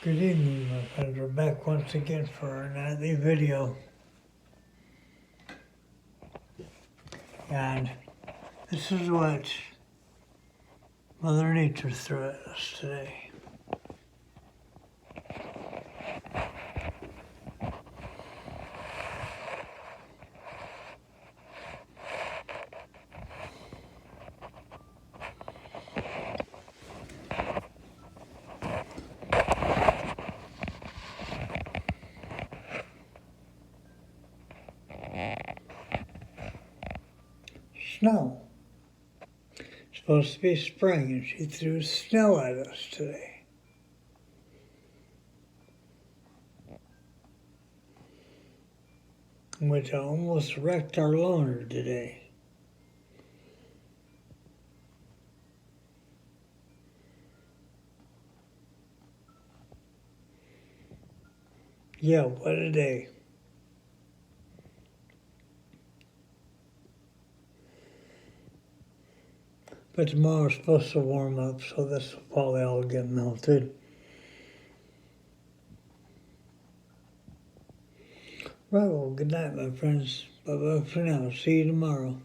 Good evening, my friends. We're back once again for our nightly video. And this is what Mother Nature threw at us today. Snow. It's supposed to be spring, and she threw snow at us today. Which almost wrecked our loaner today. Yeah, what a day. But tomorrow's supposed to warm up, so this will probably all get melted. Right, well, good night, my friends. Bye-bye for now. See you tomorrow.